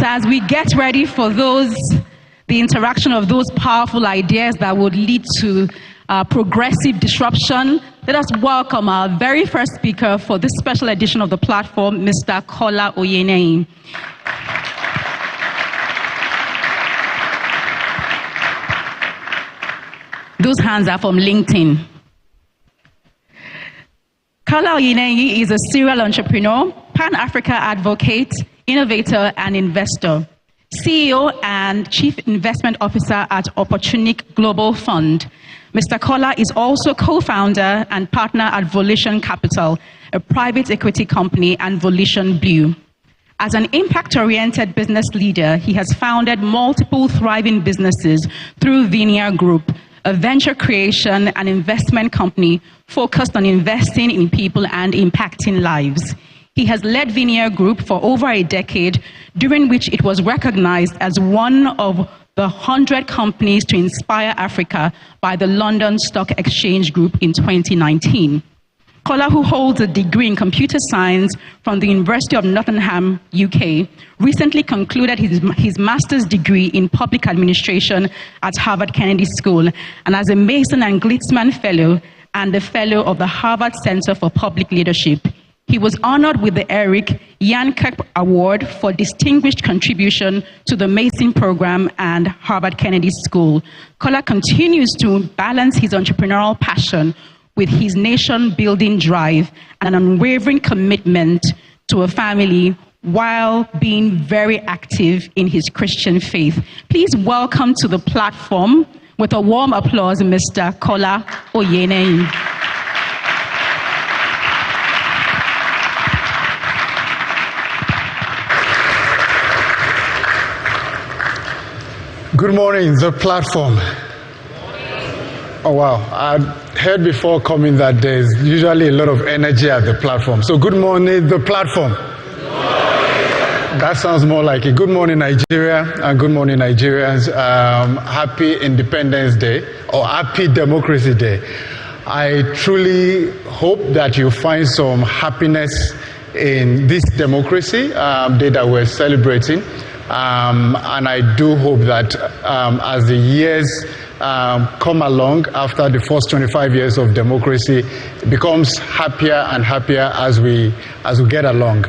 so as we get ready for the interaction of those powerful ideas that would lead to progressive disruption, let us welcome our very first speaker for this special edition of the platform, Mr. Kola Oyeneyin. Those hands are from LinkedIn. Kola Oyeneyin is a serial entrepreneur, Pan-Africa advocate, innovator, and investor, CEO and Chief Investment Officer at Opportunic Global Fund. Mr. Kola is also co-founder and partner at Volition Capital, a private equity company, and Volition Blue. As an impact-oriented business leader, he has founded multiple thriving businesses through Vineyard Group, a venture creation and investment company focused on investing in people and impacting lives. He has led Vineyard Group for over a decade, during which it was recognized as one of the 100 companies to inspire Africa by the London Stock Exchange Group in 2019. Kola, who holds a degree in computer science from the University of Nottingham, UK, recently concluded his master's degree in public administration at Harvard Kennedy School, and as a Mason and Glitzman Fellow and a Fellow of the Harvard Center for Public Leadership. He was honored with the Eric Yankert Award for distinguished contribution to the Mason program and Harvard Kennedy School. Kola continues to balance his entrepreneurial passion with his nation-building drive and an unwavering commitment to a family while being very active in his Christian faith. Please welcome to the platform, with a warm applause, Mr. Kola Oyeneyin. Good morning, the platform. Oh wow, I heard before coming that there's usually a lot of energy at the platform. So good morning, the platform. That sounds more like a good morning Nigeria and good morning Nigerians. Happy Independence Day or Happy Democracy Day. I truly hope that you find some happiness in this democracy day that we're celebrating. And I do hope that as the years come along after the first 25 years of democracy, it becomes happier and happier as we get along.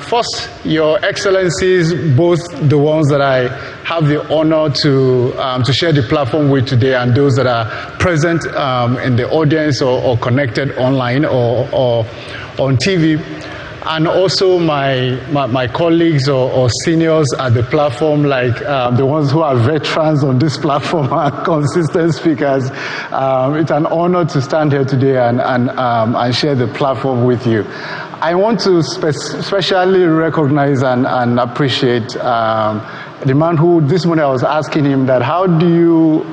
First, Your Excellencies, both the ones that I have the honor to share the platform with today and those that are present in the audience or connected online or on TV, and also my colleagues or seniors at the platform, like the ones who are veterans on this platform and consistent speakers. It's an honor to stand here today and share the platform with you. I want to especially recognize and appreciate the man who this morning I was asking him that how do you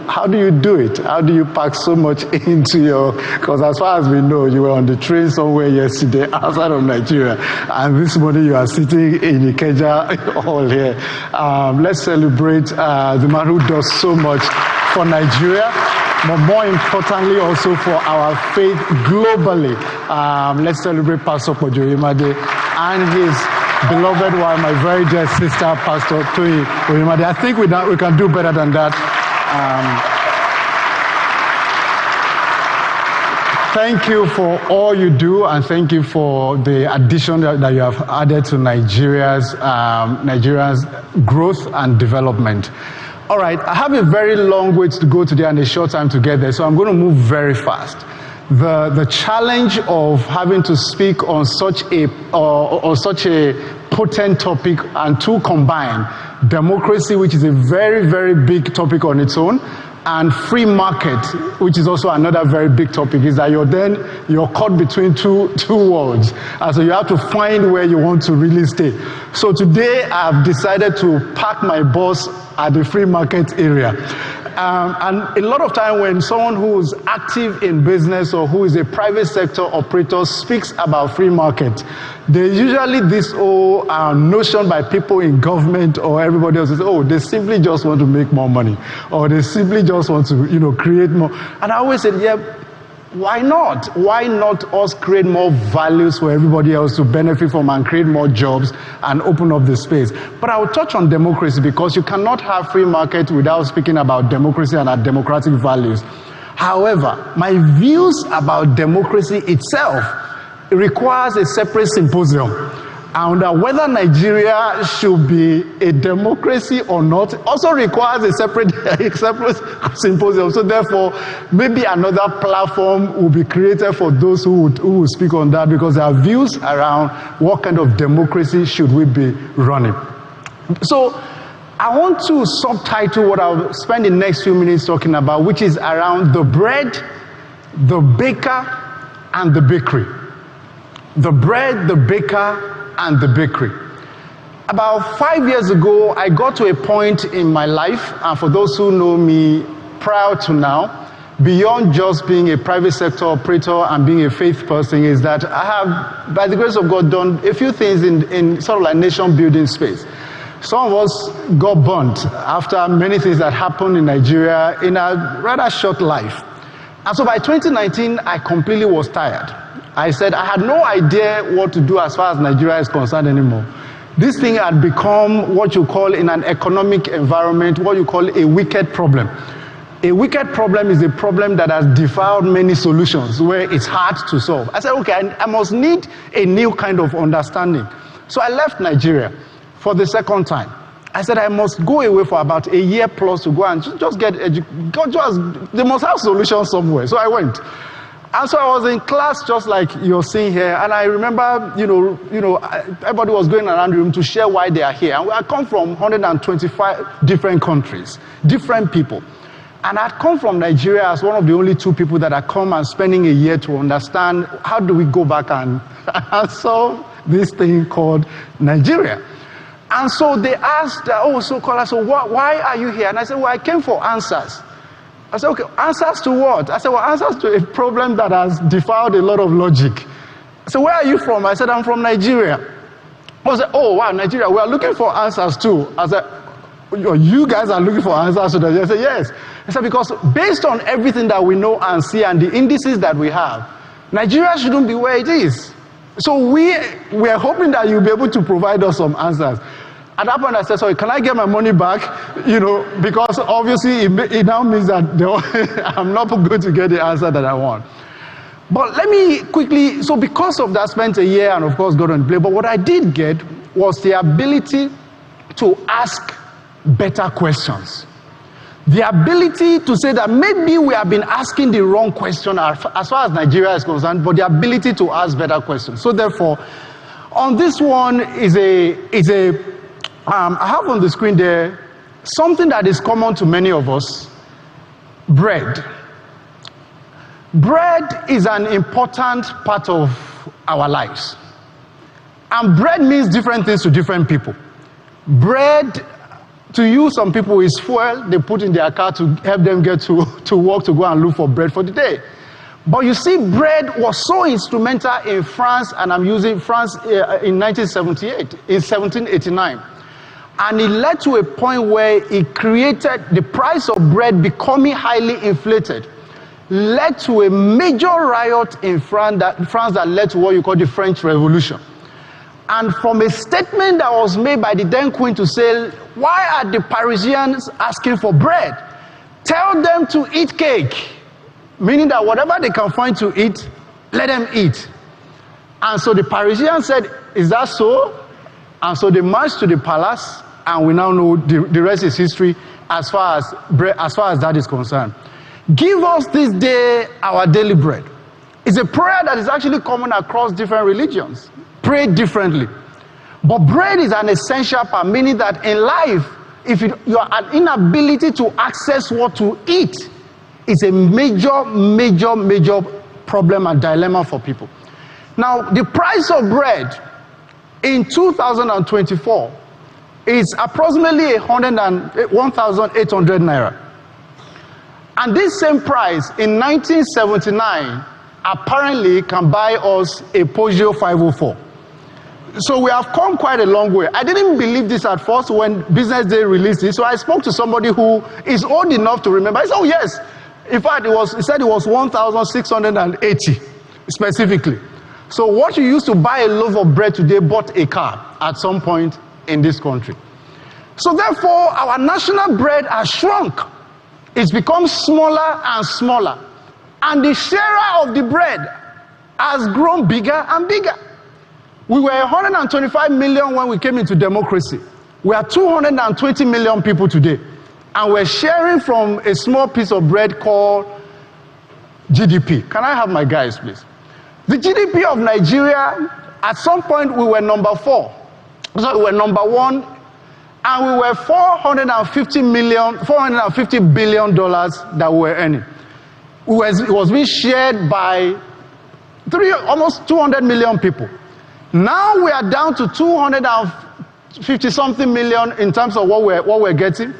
do it? How do you pack so much into your, because as far as we know, you were on the train somewhere yesterday outside of Nigeria, and this morning you are sitting in Ikeja hall here. Let's celebrate the man who does so much for Nigeria, but more importantly also for our faith globally. Let's celebrate Pastor Oyeneyin and his beloved wife, my very dear sister, Pastor Oyeneyin. I think we can do better than that. Thank you for all you do, and thank you for the addition that you have added to Nigeria's growth and development. All right, I have a very long way to go today and a short time to get there, so I'm going to move very fast. The challenge of having to speak on such a potent topic and to combine democracy, which is a very, very big topic on its own, and free market, which is also another very big topic, is that you're caught between two worlds. And so you have to find where you want to really stay. So today I've decided to park my bus at the free market area. And a lot of time when someone who is active in business or who is a private sector operator speaks about free market, there's usually this whole notion by people in government or everybody else is, they simply just want to make more money, or they simply just want to, create more. And I always said, Why not? Why not us create more values for everybody else to benefit from and create more jobs and open up the space? But I will touch on democracy because you cannot have free market without speaking about democracy and our democratic values. However, my views about democracy itself requires a separate symposium. And whether Nigeria should be a democracy or not also requires a separate symposium. So therefore, maybe another platform will be created for those who will speak on that, because there are views around what kind of democracy should we be running. So I want to subtitle what I'll spend the next few minutes talking about, which is around the bread, the baker, and the bakery. The bread, the baker, and the bakery. About 5 years ago, I got to a point in my life, and for those who know me prior to now, beyond just being a private sector operator and being a faith person, is that I have, by the grace of God, done a few things in sort of like nation building space. Some of us got burnt after many things that happened in Nigeria in a rather short life. And so by 2019, I completely was tired. I said I had no idea what to do as far as Nigeria is concerned anymore. This thing had become what you call in an economic environment, what you call a wicked problem. A wicked problem is a problem that has defiled many solutions where it's hard to solve. I said, okay, I must need a new kind of understanding. So I left Nigeria for the second time. I said I must go away for about a year plus to go and just get educated. They must have solutions somewhere. So I went. And so I was in class just like you're seeing here, and I remember, everybody was going around the room to share why they are here. And I come from 125 different countries, different people. And I'd come from Nigeria as one of the only two people that had come and spending a year to understand how do we go back and solve this thing called Nigeria. And so they asked, why are you here? And I said, well, I came for answers. I said, okay, answers to what? I said, well, answers to a problem that has defiled a lot of logic. I said, where are you from? I said, I'm from Nigeria. I said, oh, wow, Nigeria, we are looking for answers too. I said, you guys are looking for answers to that? I said, yes. I said, because based on everything that we know and see and the indices that we have, Nigeria shouldn't be where it is. So we are hoping that you'll be able to provide us some answers. At that point, I said, sorry, can I get my money back? Because obviously it now means that I'm not going to get the answer that I want. But let me quickly, so because of that, I spent a year and of course got on play. But what I did get was the ability to ask better questions. The ability to say that maybe we have been asking the wrong question as far as Nigeria is concerned, but the ability to ask better questions. So therefore, on this one I have on the screen there something that is common to many of us: bread. Bread is an important part of our lives. And bread means different things to different people. Bread, to you, some people, is fuel they put in their car to help them get to work to go and look for bread for the day. But you see, bread was so instrumental in France, and I'm using France in 1978, in 1789. And it led to a point where it created the price of bread becoming highly inflated, led to a major riot in France that led to what you call the French Revolution. And from a statement that was made by the then queen to say, why are the Parisians asking for bread? Tell them to eat cake. Meaning that whatever they can find to eat, let them eat. And so the Parisians said, is that so? And so they marched to the palace, and we now know the rest is history as far as that is concerned. Give us this day our daily bread. It's a prayer that is actually common across different religions. Pray differently. But bread is an essential part, meaning that in life, if you are an inability to access what to eat, it's a major, major, major problem and dilemma for people. Now, the price of bread in 2024 is approximately 1,800 naira. And this same price in 1979 apparently can buy us a Peugeot 504. So we have come quite a long way. I didn't believe this at first when Business Day released it. So I spoke to somebody who is old enough to remember. I said, oh yes, In fact, he said it was 1,680 specifically. So what you used to buy a loaf of bread today bought a car at some point in this country. So therefore, our national bread has shrunk. It's become smaller and smaller. And the sharer of the bread has grown bigger and bigger. We were 125 million when we came into democracy. We are 220 million people today. And we're sharing from a small piece of bread called GDP. Can I have my guys, please? The GDP of Nigeria, at some point we were number 4. So we were number 1, and we were $450 billion that we were earning. It was being shared by almost 200 million people. Now we are down to 250 something million in terms of what we're getting.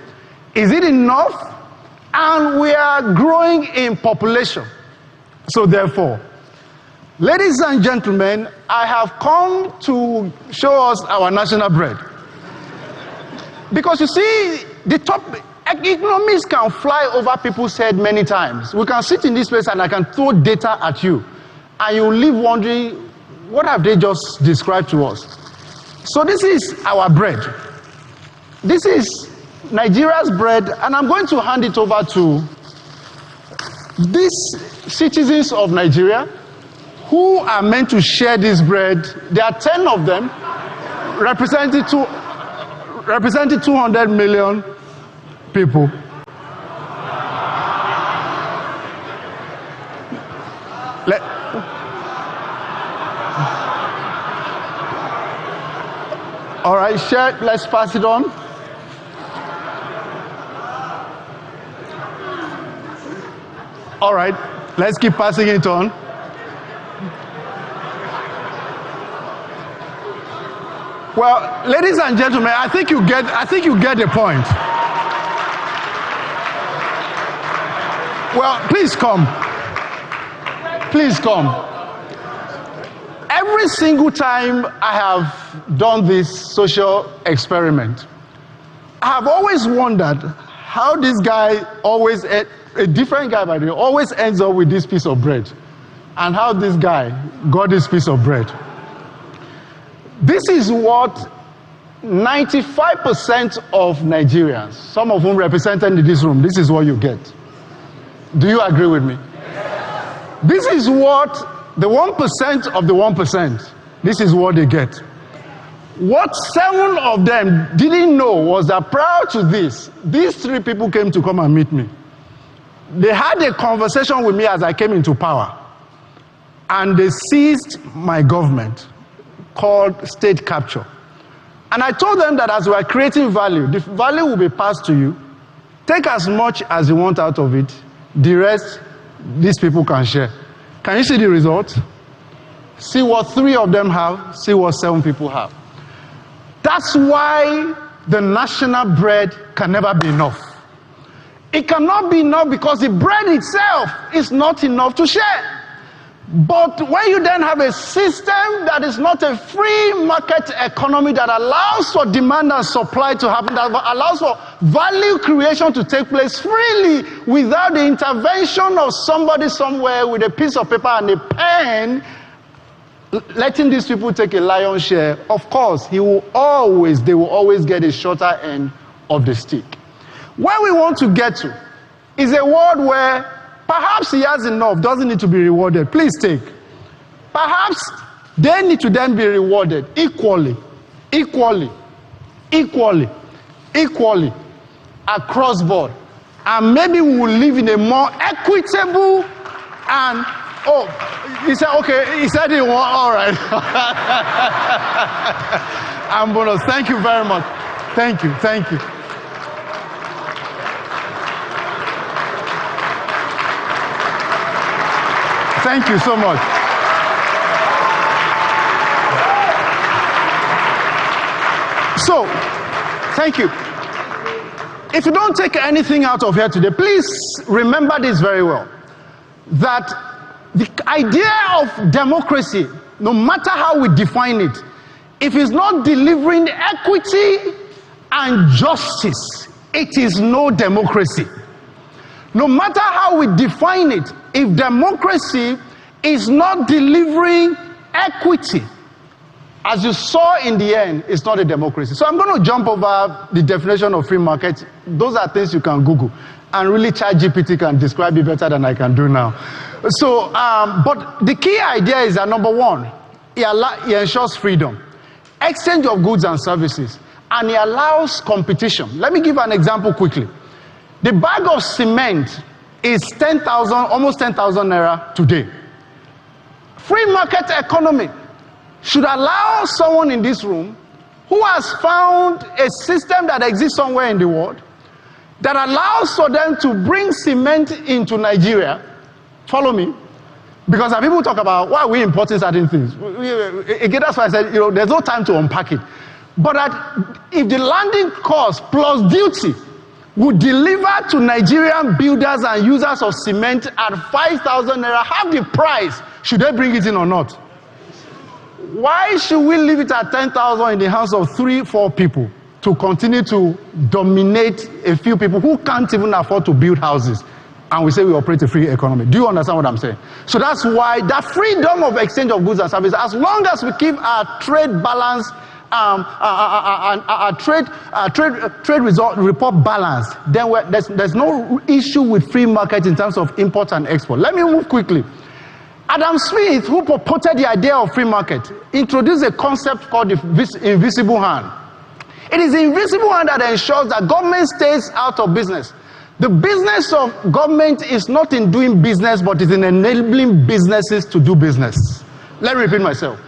Is it enough? And we are growing in population. So therefore, ladies and gentlemen, I have come to show us our national bread. Because you see, economists can fly over people's head many times. We can sit in this place and I can throw data at you. And you leave wondering, what have they just described to us? So this is our bread. This is Nigeria's bread, and I'm going to hand it over to these citizens of Nigeria who are meant to share this bread. There are 10 of them, representing 200 million people. All right, share. Let's pass it on. All right, let's keep passing it on. Well, ladies and gentlemen, I think you get the point. Well, please come. Please come. Every single time I have done this social experiment, I have always wondered how this guy always, a different guy by the way, always ends up with this piece of bread, and how this guy got this piece of bread. This is what 95% of Nigerians, some of whom represented in this room, this is what you get. Do you agree with me? Yes. This is what the 1% of the 1%, this is what they get. What 7 of them didn't know was that prior to this, these 3 people came to come and meet me. They had a conversation with me as I came into power, and they seized my government, called state capture. And I told them that as we are creating value, the value will be passed to you. Take as much as you want out of it. The rest, these people can share. Can you see the result? See what 3 of them have, see what 7 people have. That's why the national bread can never be enough. It cannot be enough because the bread itself is not enough to share. But when you then have a system that is not a free market economy that allows for demand and supply to happen, that allows for value creation to take place freely without the intervention of somebody somewhere with a piece of paper and a pen, letting these people take a lion's share, of course, they will always get a shorter end of the stick. Where we want to get to is a world where perhaps he has enough, doesn't need to be rewarded. Please take. Perhaps they need to then be rewarded equally across board. And maybe we will live in a more equitable and, he said, okay, he said he won, all right. I'm bonus. Thank you very much. Thank you. Thank you so much. So, thank you. If you don't take anything out of here today, please remember this very well. That the idea of democracy, no matter how we define it, if it's not delivering equity and justice, it is no democracy. No matter how we define it, if democracy is not delivering equity, as you saw in the end, it's not a democracy. So I'm going to jump over the definition of free market. Those are things you can Google. And really ChatGPT can describe it better than I can do now. So, but the key idea is that number one, it ensures freedom, exchange of goods and services, and it allows competition. Let me give an example quickly. The bag of cement is 10,000, almost 10,000 naira today. Free market economy should allow someone in this room who has found a system that exists somewhere in the world that allows for them to bring cement into Nigeria. Follow me? Because some people talk about why we importing certain things. Again, that's why I said, there's no time to unpack it. But that if the landing cost plus duty would deliver to Nigerian builders and users of cement at 5,000 naira, half the price, should they bring it in or not? Why should we leave it at 10,000 in the hands of 3-4 people to continue to dominate a few people who can't even afford to build houses? And we say we operate a free economy. Do you understand what I'm saying? So that's why that freedom of exchange of goods and services, as long as we keep our trade balance, our trade result report balanced, then there's no issue with free market in terms of import and export. Let me move quickly. Adam Smith, who purported the idea of free market, introduced a concept called the invisible hand. It is the invisible hand that ensures that government stays out of business. The business of government is not in doing business, but is in enabling businesses to do business. Let me repeat myself.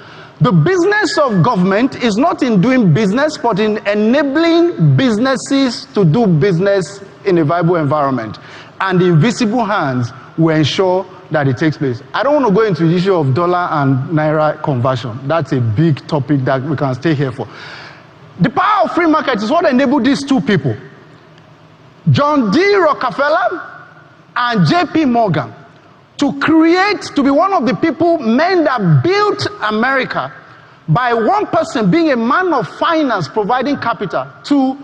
The business of government is not in doing business, but in enabling businesses to do business in a viable environment. And the invisible hands will ensure that it takes place. I don't want to go into the issue of dollar and naira conversion. That's a big topic that we can stay here for. The power of free market is what enabled these two people, John D. Rockefeller and J.P. Morgan, to be one of the men that built America by one person being a man of finance providing capital to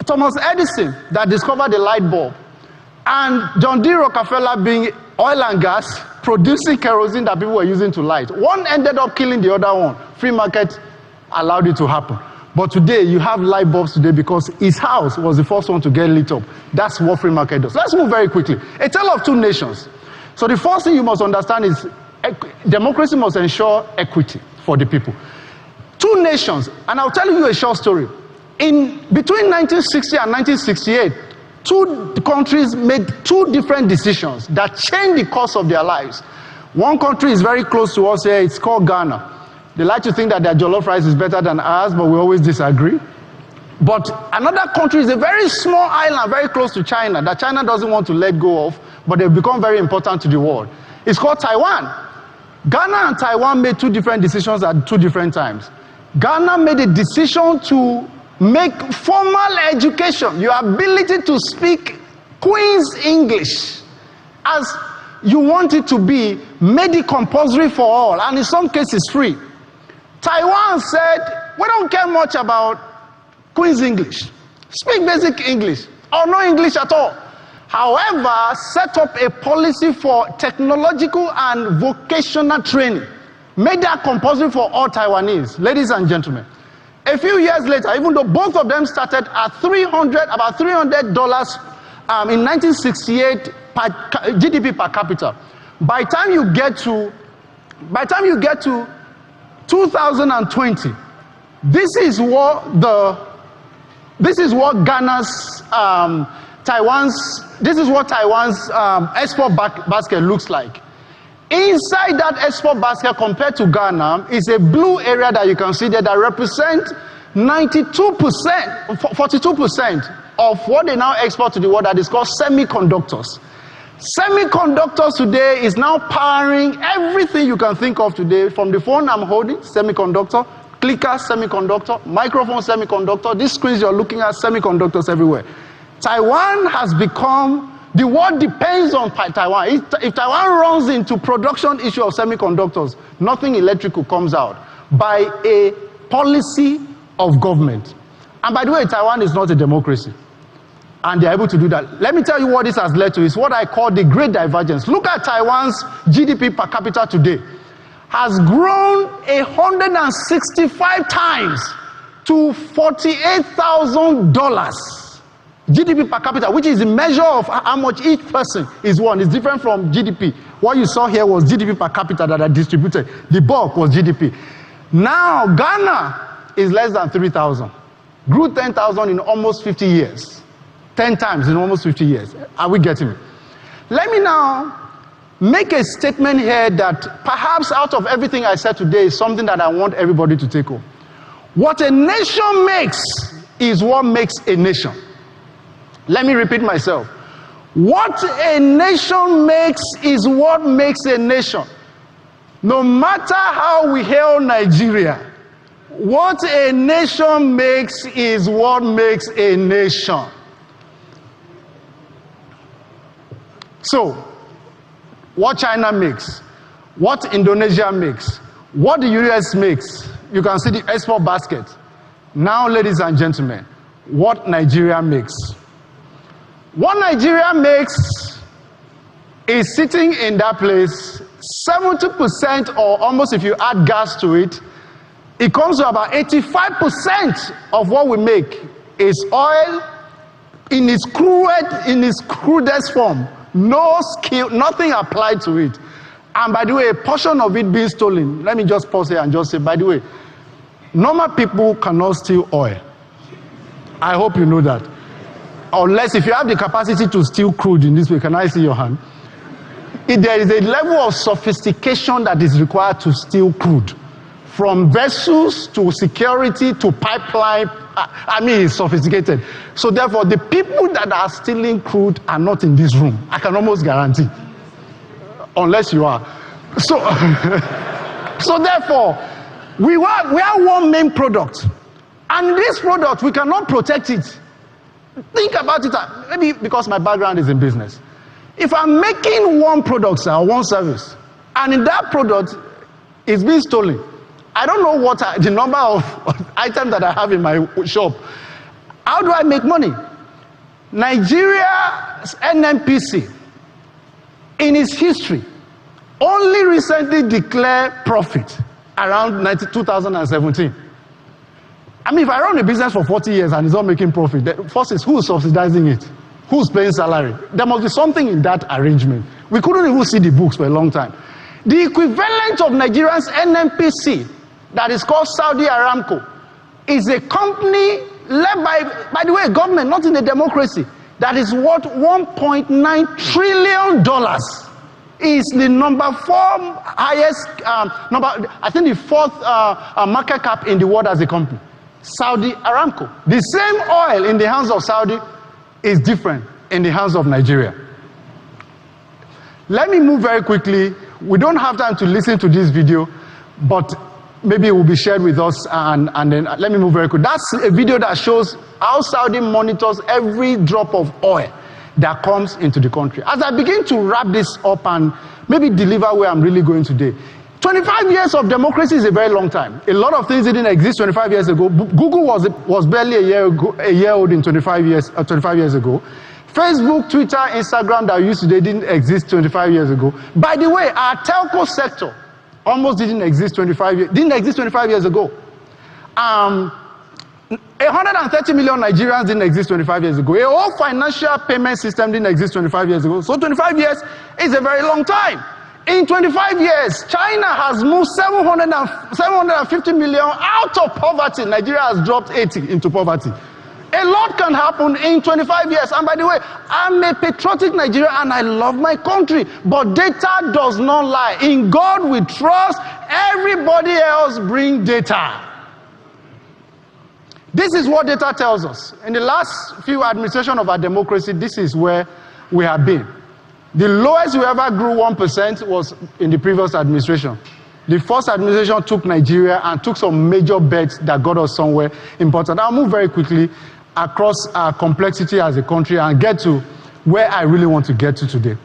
Thomas Edison that discovered the light bulb, and John D. Rockefeller being oil and gas producing kerosene that people were using to light. One ended up killing the other one. Free market allowed it to happen. But today, you have light bulbs today because his house was the first one to get lit up. That's what free market does. Let's move very quickly. A tale of two nations. So the first thing you must understand is democracy must ensure equity for the people. Two nations, and I'll tell you a short story. Between 1960 and 1968, two countries made two different decisions that changed the course of their lives. One country is very close to us here. It's called Ghana. They like to think that their jollof rice is better than ours, but we always disagree. But another country is a very small island, very close to China, that China doesn't want to let go of, but they've become very important to the world. It's called Taiwan. Ghana and Taiwan made two different decisions at two different times. Ghana made a decision to make formal education, your ability to speak Queen's English, as you want it to be, made it compulsory for all, and in some cases free. Taiwan said, we don't care much about Queen's English. Speak basic English, or no English at all. However, set up a policy for technological and vocational training. Made that compulsory for all Taiwanese. Ladies and gentlemen, a few years later, even though both of them started at about $300 in 1968 GDP per capita, by the time you get to 2020, this is what Taiwan's export basket looks like. Inside that export basket, compared to Ghana, is a blue area that you can see there that represents 42% of what they now export to the world, that is called semiconductors. Semiconductors today is now powering everything you can think of today, from the phone I'm holding, semiconductor, clicker, semiconductor, microphone, semiconductor, these screens you're looking at, semiconductors everywhere. Taiwan has become, the world depends on Taiwan. If Taiwan runs into production issue of semiconductors, nothing electrical comes out by a policy of government. And by the way, Taiwan is not a democracy. And they're able to do that. Let me tell you what this has led to. It's what I call the great divergence. Look at Taiwan's GDP per capita today. Has grown 165 times to $48,000. GDP per capita, which is the measure of how much each person is won. It's different from GDP. What you saw here was GDP per capita that I distributed. The bulk was GDP. Now, Ghana is less than 3,000. Grew 10,000 in almost 50 years. 10 times in almost 50 years. Are we getting it? Let me now make a statement here that perhaps out of everything I said today is something that I want everybody to take home. What a nation makes is what makes a nation. Let me repeat myself. What a nation makes is what makes a nation. No matter how we hail Nigeria, what a nation makes is what makes a nation. So, what China makes, what Indonesia makes, what the US makes, you can see the export basket. Now, ladies and gentlemen, what Nigeria makes. What Nigeria makes is sitting in that place, 70% or almost if you add gas to it, it comes to about 85% of what we make is oil in its crudest form. No skill, nothing applied to it. And by the way, a portion of it being stolen. Let me just pause here and just say, by the way, normal people cannot steal oil. I hope you know that. Unless if you have the capacity to steal crude in this way, can I see your hand? There is a level of sophistication that is required to steal crude. From vessels to security to pipeline, I mean, it's sophisticated. So therefore, the people that are stealing crude are not in this room. I can almost guarantee. Unless you are. So, so therefore, we are one main product. And this product, we cannot protect it. Think about it, maybe because my background is in business. If I'm making one product or one service, and in that product is being stolen, I don't know what the number of items that I have in my shop. How do I make money? Nigeria's NNPC, in its history, only recently declared profit around 2017. I mean, if I run a business for 40 years and it's not making profit, the first is who's subsidizing it? Who's paying salary? There must be something in that arrangement. We couldn't even see the books for a long time. The equivalent of Nigeria's NNPC, that is called Saudi Aramco, is a company led by the way, a government, not in a democracy, that is worth $1.9 trillion. Is the number 4 highest, I think the 4th market cap in the world as a company. Saudi Aramco. The same oil in the hands of Saudi is different in the hands of Nigeria. Let me move very quickly. We don't have time to listen to this video, but maybe it will be shared with us, and then let me move very quick. That's a video that shows how Saudi monitors every drop of oil that comes into the country. As I begin to wrap this up and maybe deliver where I'm really going today, 25 years of democracy is a very long time. A lot of things didn't exist 25 years ago. Google was barely a year old in 25 years ago. Facebook, Twitter, Instagram that we use today didn't exist 25 years ago. By the way, our telco sector almost didn't exist 25 years ago. 130 million Nigerians didn't exist 25 years ago. A whole financial payment system didn't exist 25 years ago. So 25 years is a very long time. In 25 years, China has moved 750 million out of poverty. Nigeria has dropped 80 into poverty. A lot can happen in 25 years. And by the way, I'm a patriotic Nigerian and I love my country. But data does not lie. In God we trust. Everybody else bring data. This is what data tells us. In the last few administrations of our democracy, this is where we have been. The lowest we ever grew 1% was in the previous administration. The first administration took Nigeria and took some major bets that got us somewhere important. I'll move very quickly across our complexity as a country and get to where I really want to get to today.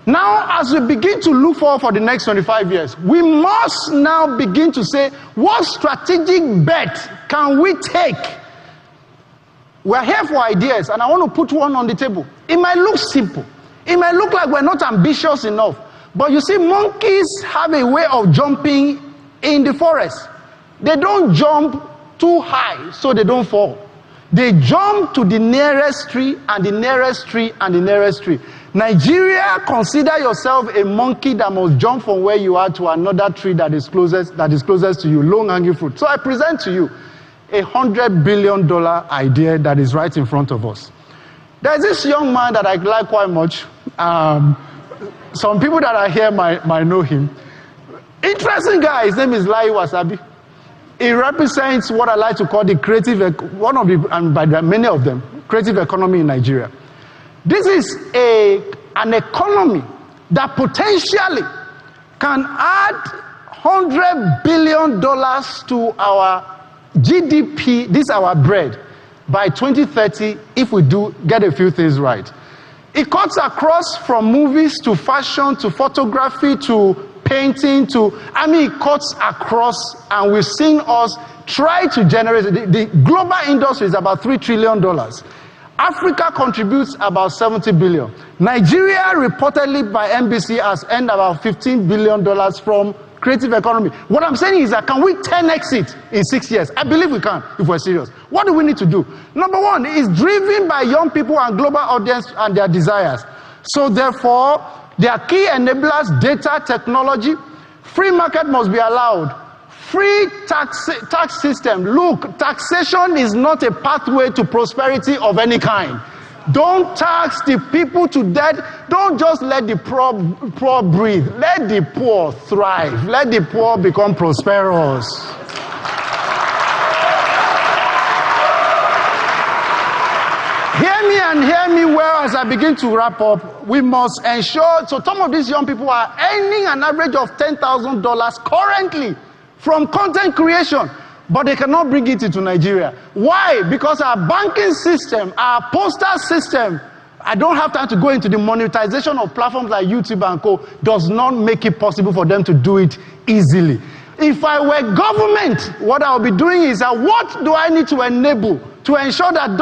Now, as we begin to look forward for the next 25 years, we must now begin to say, what strategic bet can we take We're here for ideas, and I want to put one on the table. It might look simple. It might look like we're not ambitious enough. But you see, monkeys have a way of jumping in the forest. They don't jump too high so they don't fall. They jump to the nearest tree and the nearest tree and the nearest tree. Nigeria, consider yourself a monkey that must jump from where you are to another tree that is closest to you, low-hanging fruit. So I present to you $100 billion idea that is right in front of us. There's this young man that I like quite much. Some people that are here might know him. Interesting guy. His name is Lai Wasabi. He represents what I like to call the creative, and by many of them, creative economy in Nigeria. This is an economy that potentially can add $100 billion to our GDP, this is our bread, by 2030 if we do get a few things right. It cuts across from movies to fashion to photography to painting it cuts across, and we've seen us try to generate, the global industry is about $3 trillion. Africa contributes about $70 billion. Nigeria, reportedly by NBC, has earned about $15 billion from creative economy. What I'm saying is that can we 10x it in 6 years? I believe we can if we're serious. What do we need to do? Number one is driven by young people and global audience and their desires. So therefore, their key enablers, data, technology, free market must be allowed. Free tax system. Look, taxation is not a pathway to prosperity of any kind. Don't tax the people to death. Don't just let the poor breathe. Let the poor thrive. Let the poor become prosperous. Hear me and hear me well as I begin to wrap up. We must ensure, so some of these young people are earning an average of $10,000 currently from content creation, but they cannot bring it into Nigeria. Why? Because our banking system, our postal system, I don't have time to go into the monetization of platforms like YouTube and co, does not make it possible for them to do it easily. If I were government, what I'll be doing is what do I need to enable to ensure that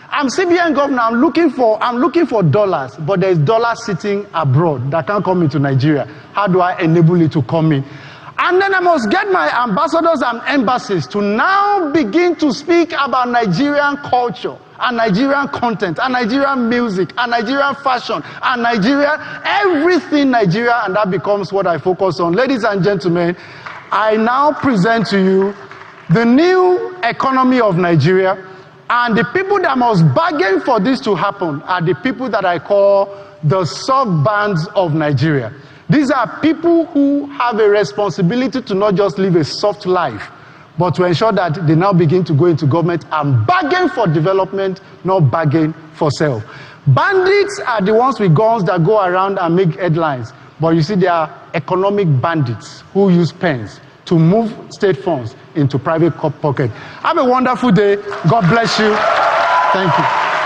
I'm CBN governor, I'm looking for dollars, but there's dollars sitting abroad that can't come into Nigeria. How do I enable it to come in? And then I must get my ambassadors and embassies to now begin to speak about Nigerian culture and Nigerian content and Nigerian music and Nigerian fashion and Nigeria, everything Nigeria, and that becomes what I focus on. Ladies and gentlemen, I now present to you the new economy of Nigeria, and the people that must bargain for this to happen are the people that I call the soft bands of Nigeria. These are people who have a responsibility to not just live a soft life, but to ensure that they now begin to go into government and bargain for development, not bargain for self. Bandits are the ones with guns that go around and make headlines. But you see, they are economic bandits who use pens to move state funds into private pocket. Have a wonderful day. God bless you. Thank you.